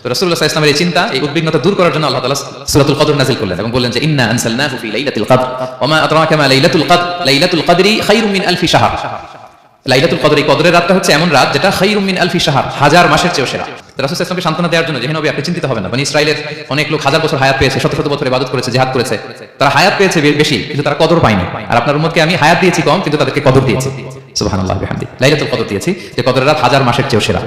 তো রাসূলুল্লাহ সাল্লাল্লাহু আলাইহি ওয়াসাল্লামের এই চিন্তা, এই উদ্বিগ্নতা দূর করার জন্য আল্লাহ তাআলা সূরাতুল কদর নাযিল করলেন এবং বললেন যে ইন্না আনসালনাহু ফি লাইলাতিল কদর ওয়া মা আদরাকা মা লাইলাতুল কদর লাইলাতুল কদরি খায়রুম মিন আলফি শাহর। লাইলাতুল কদর, এই কদরের রাতটা হচ্ছে এমন রাত যেটা খায়রুম মিন আলফি শাহর, হাজার মাসের চেয়েও সেরা। রাসূল সাল্লাল্লাহু আলাইহি ওয়াসাল্লামকে সান্ত্বনা দেওয়ার জন্য যে নবী আপনি চিন্তিত হবেন না, বনি ইসরাইলের অনেক লোক হাজার বছর হায়াত পেয়েছে, শত শত বছর ইবাদত করেছে, জিহাদ করেছে, তারা হায়াত পেয়েছে বেশি কিন্তু তারা কদর পায়নি। আর আপনার উম্মতকে আমি হায়াত দিয়েছি কম কিন্তু তাদেরকে কদর দিয়েছি। সুবহানাল্লাহ বিহামদি, লাইলাতুল কদর দিয়েছি যে কদরের রাত হাজার মাসের চেয়েও সেরা।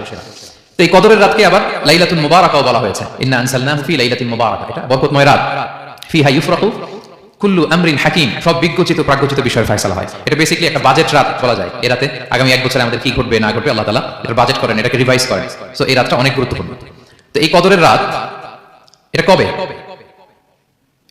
তো এই কদরের রাতকে আবার লাইলাতুল মুবারাকাও বলা হয়েছে, ইন্না আনসালনাহু ফি লাইলাতিন মুবারাকা, এটা বরকতময় রাত। ফিহা ইউফরাকু কুল্লু আমরিন হাকিম, সব বিজ্ঞচিত প্রাজ্ঞচিত বিষয়ের ফয়সালা হয়। এটা বেসিক্যালি একটা বাজেট রাত বলা যায়। এই রাতে আগামী এক বছরে আমাদের কি ঘটবে না ঘটবে আল্লাহ তাআলা এটার বাজেট করেন, এটাকে রিভাইজ করেন। সো এই রাতটা অনেক গুরুত্বপূর্ণ। তো এই কদরের রাত এটা কবে,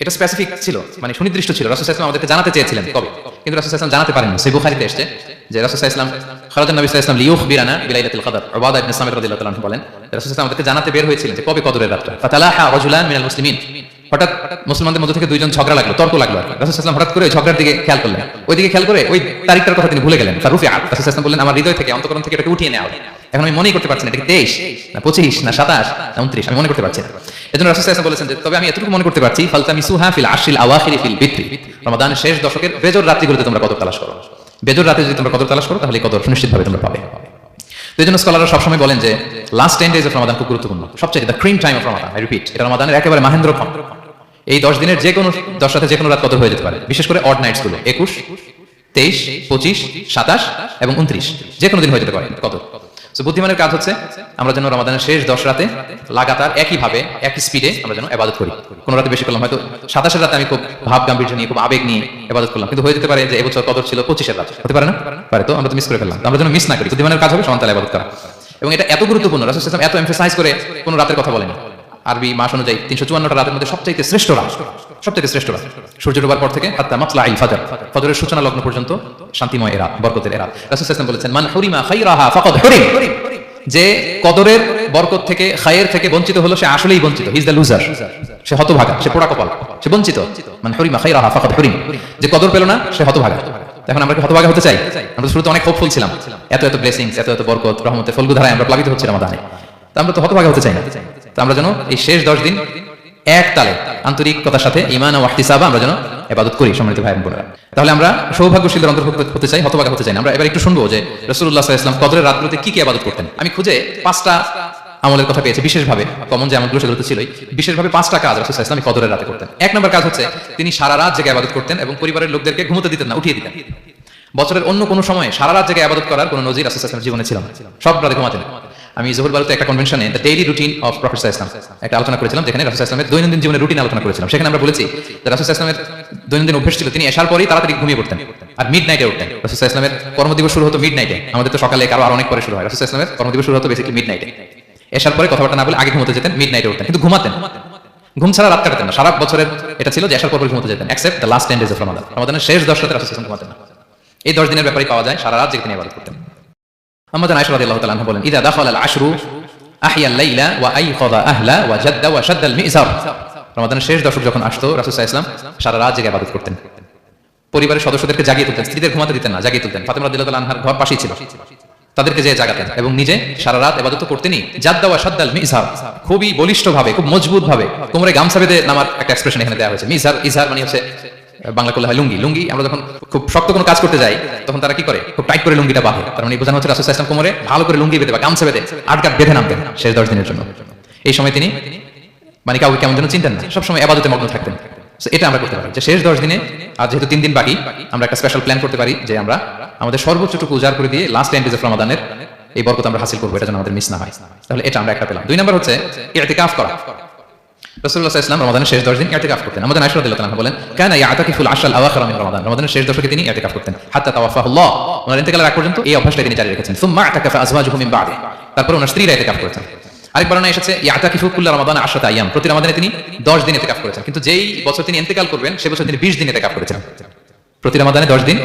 এটা স্পেসিফিক ছিল, মানে সুনির্দিষ্ট ছিল। রাসূল সাল্লাল্লাহু আলাইহি ওয়াসাল্লাম আমাদেরকে জানাতে চেয়েছিলেন কবে, কিন্তু রাসূল সাল্লাল্লাহু আলাইহি ওয়াসাল্লাম জানাতে পারেননি। সহিহ বুখারীতে এসেছে যে রাসূল সাল্লাল্লাহু আলাইহি ওয়াসাল্লাম খারাজান নবী সাল্লাল্লাহু আলাইহি ওয়াসাল্লাম লিইউখবিরানা বিলাইলাতিল কদর। উবাদা ইবনে সামিত রাদিয়াল্লাহু তাআলা বলেন রাসূল সাল্লাল্লাহু আলাইহি ওয়াসাল্লাম আমাদেরকে জানাতে বের হয়েছিলেন যে কবে কদরের রাতটা। ফাতালাহা রাজুলান মিনাল মুসলিমিন, হঠাৎ মুসলমানদের মধ্যে থেকে দুইজন ঝগড়া লাগলো, তর্ক লাগলো। রাসূল সাল্লাল্লাহু আলাইহি ওয়াসাল্লাম হঠাৎ করে ওই ঝগড়ার দিকে খেয়াল করলেন, ওইদিকে খেয়াল করে ওই তারিখটার কথা তিনি ভুলে গেলেন। ফারুফিআ, রাসূল সাল্লাল্লাহু আলাইহি ওয়াসাল্লাম বললেন আমার হৃদয় থেকে, অন্তঃকরণ থেকে এটাকে উঠিয়ে নেওয়া হবে। এখন আমি মনেই করতে পারছি না এটা কি 23 না 25 না 27 না 29, আমি মনে করতে পারছি না। এজন্য রাসূল সাল্লাল্লাহু আলাইহি ওয়াসাল্লাম বলেছেন যে তবে আমি এতটুকু মনে করতে পারছি, ফালতামিসুহা ফিল আশরিল আওয়াখিরি ফিল বিত্রি, রমাদানের শেষ দশকের বেজর রাত্রিগুলোতে তোমরা কদর তালাশ করো। বেজর রাতে যদি তোমরা কদর তালাশ করো তাহলে কদর সুনিশ্চিতভাবে তোমরা পাবে। তো এই জন্য স্কলাররা সবসময় বলেন যে লাস্ট 10 days অফ রমাদান খুব গুরুত্বপূর্ণ, সবচেয়ে the cream time of Ramadan. I repeat, এটা রমাদানের একেবারে মাহেন্দ্রক্ষণ। এই 10 দিনের যে কোনো 10 রাতে যে কোনো রাত কদর হয়ে যেতে পারে, বিশেষ করে অড নাইটস গুলো 21, 23, 25, 27 এবং 29, যে কোনো দিন হয়ে যেতে পারে কদর। সো বুদ্ধিমানের কাজ হচ্ছে আমরা যেন রমাদানের শেষ 10 রাতে লাগাতার একইভাবে একই স্পিডে আমরা যেন ইবাদত করি। কোন রাতে বেশি করলাম, হয়তো 27 এর রাতে আমি খুব ভাব গাম্ভীর্য নিয়ে খুব আবেগ নিয়ে ইবাদত করলাম, কিন্তু হয়ে যেতে পারে যে এবছর কদর ছিল 25 এর রাতে, হতে পারে না পারে, তো আমরা তো মিস করে ফেললাম। আমরা যেন মিস না করি। বুদ্ধিমানের কাজ হবে সমানতালে ইবাদত করা, এবং এটা এত গুরুত্বপূর্ণ রাসূল সাল্লাল্লাহু আলাইহি ওয়াসাল্লাম এত এমফাসাইজ করে কোন রাতের কথা বলেনি। আরবি মাস অনুযায়ী 354টা রাতের মধ্যে সবচেয়ে শ্রেষ্ঠ রাত, সবচেয়ে শ্রেষ্ঠ রাত সূর্য ডোবার পর থেকে হাত্তা মাতলাইল ফাজর, ফজরের সূচনা লগ্ন পর্যন্ত শান্তিময় রাত, বরকতের রাত। রাসূল সাল্লাল্লাহু আলাইহি ওয়াসাল্লাম বলেছেন মান হুরিমা খায়রাহা ফাকাদ হুরিম, যে কদরের বরকত থেকে খায়ের থেকে বঞ্চিত হলো সে আসলেই বঞ্চিত, হি ইজ দ্য লুজার, সে হতভাগা, সে পোড়া কপাল, সে বঞ্চিত। মান হুরিমা খায়রাহা ফাকাদ হুরিম, যে কদর পেল না সে হতভাগা। এখন আমরা কি হতভাগা হতে চাই? আমরা শুরুতে অনেক হোপফুল ছিলাম, এত এত ব্লেসিংস, এত এত বরকত রহমতে ফলগুধারায় আমরা প্লাবিত হচ্ছি রমাদানে, তো আমরা তো হতভাগা হতে চাই না। তো আমরা যেন এই শেষ 10 দিন এক তালে আন্তরিকতার সাথে ঈমান ও ইহতিসাব আমরা যেন ইবাদত করি। সম্মানিত ভাই এবং বোনেরা, তাহলে আমরা সৌভাগ্যশীলদের অন্তর্ভুক্ত হতে চাই, হতভাগা হতে চাই না। আমরা এবার একটু শুনবো যে রাসূলুল্লাহ সাল্লাল্লাহু আলাইহি ওয়াসাল্লাম কদরের রাতগুলোতে কি কি ইবাদত করতেন। আমি খুঁজে 5টা আমলের কথা পেয়েছি বিশেষভাবে, কমন যে আমলগুলো সেগুলো তো ছিলই, বিশেষভাবে 5টা কাজ রাসূল সাল্লাল্লাহু আলাইহি ওয়াসাল্লাম কদরের রাতে করতেন। 1 নম্বর কাজ হচ্ছে তিনি সারা রাত জেগে ইবাদত করতেন এবং পরিবারের লোকদেরকে ঘুমোতে দিতেন না, উঠিয়ে দিতেন। বছরের অন্য কোনো সময় সারা রাত জেগে ইবাদত করার কোনো নজির রাসূল সাল্লাল্লাহু আলাইহি ওয়াসাল্লামের জীবনে ছিল না, সব রাতে ঘুমাতেন। আমি জহুর বারুতে একটা কনভেনশনে the daily routine of prophet সাল্লাল্লাহু আলাইহি ওয়াসাল্লাম একটা আলোচনা করেছিলাম, যেখানে রাসূল সাল্লাল্লাহু আলাইহি ওয়াসাল্লামের দৈনন্দিন জীবনের রুটিন আলোচনা করেছিলাম। সেখানে আমরা বলেছি যে রাসূল সাল্লাল্লাহু আলাইহি ওয়াসাল্লামের দৈনন্দিন অভ্যাস ছিল তিনি এশার পরেই তাড়াতাড়ি ঘুমিয়ে পড়তেন আর মিড নাইটে উঠতেন। রাসূল সাল্লাল্লাহু আলাইহি ওয়াসাল্লামের কর্মদিবস শুরু হতো মিড নাইটে, আমাদের তো সকালে কারো আর অনেক পরে শুরু হয়। রাসূল সাল্লাল্লাহু আলাইহি ওয়াসাল্লামের কর্মদিবস শুরু হতো বেসিক্যালি মিড নাইটে, এশার পরে কথাবার্তা না বলে আগে ঘুমোতে যেতেন, মিড নাইটে উঠতেন, কিন্তু ঘুমাতেন, ঘুম ছাড়া রাত কাটাতেন না। সারা বছরের এটা ছিল যে এশার পর ঘুমোতে যেতেন, except the last 10 days of Ramadan. রমাদানের শেষ 10 রাতে রাসূল সাল্লাল্লাহু আলাইহি ওয়াসাল্লাম ঘুমাতেন না। এই 10 দিনের ব্যাপারে পাওয়া যায় সারা রাত জেগে তিনি ইবাদত করতেন। আম্মা জান আয়েশা রাদিয়াল্লাহু তাআলা আনহা বলেন ইযা দাখালাল আশরু আহিয়াল লাইলা ওয়া আইকাযা আহলা ওয়া জাদ্দা ওয়া শাদ্দাল মি'জার, রমাদানের শেষ দশক যখন আসতো রাসূল সাল্লাল্লাহু আলাইহি ওয়াসাল্লাম সারা রাত জেগে ইবাদত করতেন। পরিবারের সদস্যদেরকে জাগিয়ে তুলতেন, স্ত্রীদের ঘুমাতে দিতেন না, জাগিয়ে তুলতেন। ফাতেমা রাদিয়াল্লাহু তাআলা আনহার ঘর পাশেই ছিল, তাদেরকে যে জাগাতেন এবং নিজে সারা রাত ইবাদত করতেনই। জাদ্দা ওয়া শাদ্দাল মি'জার, খুবই বলিষ্ঠভাবে, খুব মজবুতভাবে কোমরে গামছা বেঁধে নামার একটা এক্সপ্রেশন এখানে দেওয়া হয়েছে। মি'জার, ইজহার মানে হচ্ছে বাংলা করলে হয় লুঙ্গি। লুঙ্গি আমরা যখন খুব শক্ত কোনো কাজ করতে যাই তখন তারা কি করে, খুব টাইট করে লুঙ্গিটা বাঁধে, তার মানে বোঝানো হচ্ছে রাসূল সাল্লাল্লাহু আলাইহি ওয়াসাল্লাম কোমরে ভালো করে লুঙ্গি বেঁধে বা গামছা বেঁধে আটকাট বেঁধে নামতেন শেষ 10 দিনের জন্য। এই সময় তিনি মানে কাউকে কেমন যেন চিনতেন না, সবসময় ইবাদতে মগ্ন থাকতেন। এটা আমরা করতে পারি যে শেষ 10 দিনে, আর যেহেতু 3 দিন বাকি, আমরা একটা স্পেশাল প্ল্যান করতে পারি যে আমরা আমাদের সর্বোচ্চটুকু উজাড় করে দিয়ে লাস্ট 10 days অফ রমাদানের এই বরকত আমরা হাসিল করবো, এটা যেন আমাদের মিস না হয়। তাহলে এটা আমরা একটা পেলাম। 2 নম্বর হচ্ছে ইতিকাফ করা। রাসূলুল্লাহ সাল্লাল্লাহু আলাইহি ওয়াসাল্লাম রমাদানের শেষ 10 দিন ইতিকাফ করতেন। আমাদের আয়েশা রাদিয়াল্লাহু তাআলা বলেন কানা ইয়াতাকিফুল আশরাল আওয়াখির মিন রমাদান, রমাদানের শেষ দশকে তিনি ইতিকাফ করতেন হাত্তা তাওয়াফাহুল্লাহ, ওনার ইন্তেকালের আগ পর্যন্ত এই অভ্যাসটা তিনি জারি রেখেছেন। সুম্মা আতাকাফা আজওয়াজুহু মিন বাদি, তারপর ওনার স্ত্রীরা ইতিকাফ করেছেন। আরেক বর্ণনা এসেছে ইয়াতাকিফু কুল্লা রমাদান 10 আইয়াম, প্রতি রমাদানে তিনি 10 দিন ইতিকাফ করেছেন। কিন্তু যেই বছর তিনি ইন্তেকাল করবেন সে বছর তিনি 20 দিন ইতিকাফ করেছেন। প্রতি রমাদানে 10 দিন,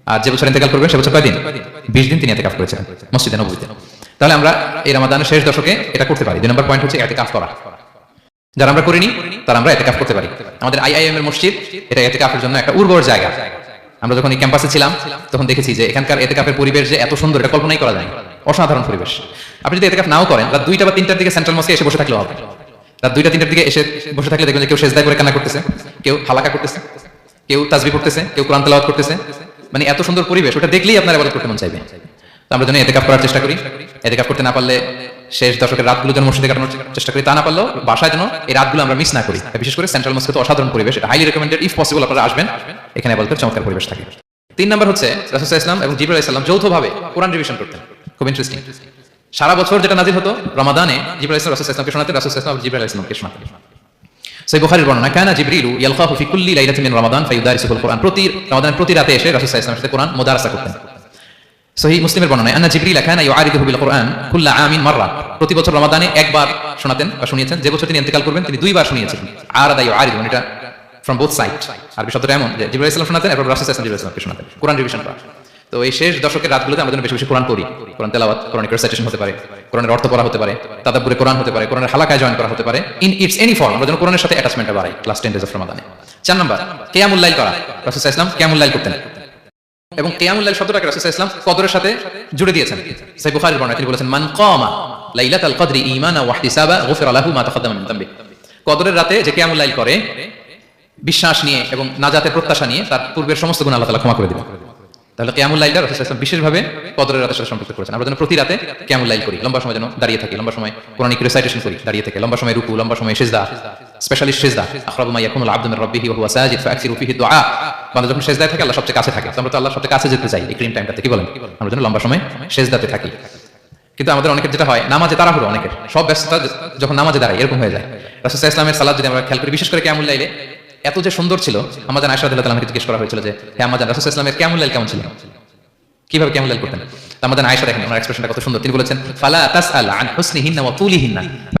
আর যে বছর ইন্তেকাল করবেন সে বছর কয় দিন? 20 দিন তিনি ইতিকাফ করেছেন মসজিদে নববীতে। তাহলে আমরা এই রমাদানের শেষ দশকে এটা করতে পারি। 2 নম্বর পয়েন্ট হচ্ছে ইতিকাফ করা। যারা আমরা করিনি তারা আমরা ইতিকাফ করতে পারি। আমাদের আইআইএম এর মসজিদ এটা ইতিকাফের জন্য একটা উর্বর জায়গা। আমরা যখন এই ক্যাম্পাসে ছিলাম তখন দেখেছি যে এখানকার ইতিকাফের পরিবেশ যে এত সুন্দর এটা কল্পনাই করা যায় না। অসাধারণ পরিবেশ। আপনি যদি এতেকাফ নাও করেন, রাত 2টা বা 3টার দিকে সেন্ট্রাল মস্কে এসে বসে থাকলেও হবে। রাত 2টা 3টার দিকে এসে বসে থাকলে দেখবেন যে কেউ সেজদা করে কান্না করতেছে, কেউ হালাকা করতেছে, কেউ তাসবিহ পড়তেছে, কেউ কোরআন তেলাওয়াত করতেছে। মানে এত সুন্দর পরিবেশ, ওটা দেখলেই আপনার ইবাদত করতে মন চাইবে। তো আমরা যেন এতেকাফ করার চেষ্টা করি। এতেকাফ করতে না পারলে শেষ দশকের রাতগুলো যেন মসজিদে কাটানোর চেষ্টা করি, তা না পারলেও বাসায় যেন এই রাতগুলো আমরা মিস না করি। বিশেষ করে সেন্ট্রাল মস্কে তো অসাধারণ পরিবেশ, এটা হাইলি রেকমেন্ডেড। ইফ পসিবল আপনারা আসবেন, এখানে ইবাদতের চমৎকার পরিবেশ থাকে। 3 নাম্বার হচ্ছে রাসূল সাল্লাল্লাহু আলাইহি ওয়াসাল্লাম এবং জিবরাইল আলাইহিস সালাম যৌথভাবে কোরআন রিভিশন করতেন। খুব ইন্টারেস্টিং। সারা বছর যেটা নাজিল হতো রমাদানে জিবরাইল রাসূল সাল্লাল্লাহু আলাইহি ওয়াসাল্লামকে শোনাতেন, রাসূল সাল্লাল্লাহু আলাইহি ওয়াসাল্লাম জিবরাইল আলাইহিস সালামকে শোনাতেন। সহিহ বুখারীর বর্ণনা, কানা জিবরিলু ইয়ালকাহু ফি কুল্লি লাইলাতিন মিন রমাদান ফায়ুদারিসুল কুরআন। রমাদানের প্রতি রাতে এসে রাসূল সাল্লাল্লাহু আলাইহি ওয়াসাল্লামের সাথে কোরআন মুদারাসা করতেন। সহিহ মুসলিমের বর্ণনায়, আন্না জিবরিল কানা ইউআরিদুহু বিল কুরআন কুল্লা আমিন মাররা। প্রতি বছর রমাদানে একবার শোনাতেন বা শুনিয়েছেন। যে বছর তিনি ইন্তেকাল করবেন তিনি 2বার শুনিয়েছেন। আরাদা ইউআরিদু, এটা ফ্রম বোথ সাইড। আরবি শব্দটা এমন যে জিবরাইল আলাইহিস সালাম শোনাতেন, এরপর রাসূল সাল্লাল্লাহু আলাইহি ওয়াসাল্লামকে শোনাতেন, কোরআন রিভিশন করা। তো এই শেষ দশকের রাতগুলোতে আমরা যেন বেশি বেশি কোরআন পড়ি, কোরআন তেলাওয়াত, কোরআনিক রিসাইটেশন হতে পারে, কোরআনের অর্থ পড়া হতে পারে, তাদাব্বুরে কোরআন হতে পারে, কোরআনের হালাকায় জয়েন করা হতে পারে, ইন ইটস এনি ফর্ম। আমরা যেন কোরআনের সাথে অ্যাটাচমেন্টটা বাড়াই ক্লাস 10 ডেজ অফ রমাদানে। 4 নাম্বার কিয়ামুল লাইল করা। রাসূল সাল্লাল্লাহু আলাইহি ওয়াসাল্লাম কিয়ামুল লাইল করতেন এবং কিয়ামুল লাইল শব্দটাকে রাসূল সাল্লাল্লাহু আলাইহি ওয়াসাল্লাম কদরের সাথে জুড়ে দিয়েছেন। সহিহ বুখারীর বর্ণনায় তিনি বলেছেন, মান কামা লাইলাতাল কদরি ঈমানা ওয়া ইহতিসাবা গুফিরা লাহু মা তাকাদ্দামা মিন যামবি। কদরের রাতে যে কিয়ামুল লাইল করে বিশ্বাস নিয়ে এবং নাজাতের প্রত্যাশা নিয়ে, তার পূর্বের সমস্ত গুনাহ আল্লাহ তাআলা ক্ষমা করে দিবেন। তাহলে কিয়ামুল লাইলটা রাসূল সাল্লাল্লাহু আলাইহি ওয়াসাল্লাম বিশেষভাবে কদরের রাতের সাথে সম্পৃক্ত করেছেন। আমরা যেন প্রতি রাতে কিয়ামুল লাইল করি, লম্বা সময় যেন দাঁড়িয়ে থাকি, লম্বা সময় কোরআনিক রিসাইটেশন করি দাঁড়িয়ে থেকে, লম্বা সময় রুকু, লম্বা সময় সিজদা, স্পেশালি সিজদা। আখরাবু মা ইয়াকুনুল আবদু মির রাব্বিহি ওয়া হুয়া সাজিদ ফাআকসিরু ফিহি দুআ। বান্দা যখন সিজদায় থাকে আল্লাহ সবচেয়ে কাছে থাকে। আমরা তো আল্লাহর সবচেয়ে কাছে যেতে চাই এই ক্রিম টাইমটাতে, কি বলেন? আমরা যেন লম্বা সময় সিজদাতে থাকি। কিন্তু আমাদের অনেকের যেটা হয়, নামাজে তাড়াহুড়ো, অনেকের সব ব্যস্ততা যখন নামাজে দাঁড়ায় এরকম হয়ে যায়। রাসূল সাল্লাল্লাহু আলাইহি ওয়াসাল্লামের সালাত যদি আমরা খেয়াল করি, বিশেষ করে কিয়ামুল লাইলে এত যে সুন্দর ছিল, আমাদের আয়েশা রাদিয়াল্লাহু তাআলাকে জিজ্ঞেস করা হয়েছিল যে হে আম্মা জান, রাসূল সাল্লাল্লাহু আলাইহি ওয়াসাল্লামের কিয়ামুল লাইল কেমন ছিল, কিভাবে কিয়ামুল লাইল করতেন? আমাদের আয়েশা দেখেন ওনার এক্সপ্রেশনটা কত সুন্দর। তিনি বলেছেন, ফালা তাসআল আন হুসনিহিন্না ওয়া তুলিহিন্না।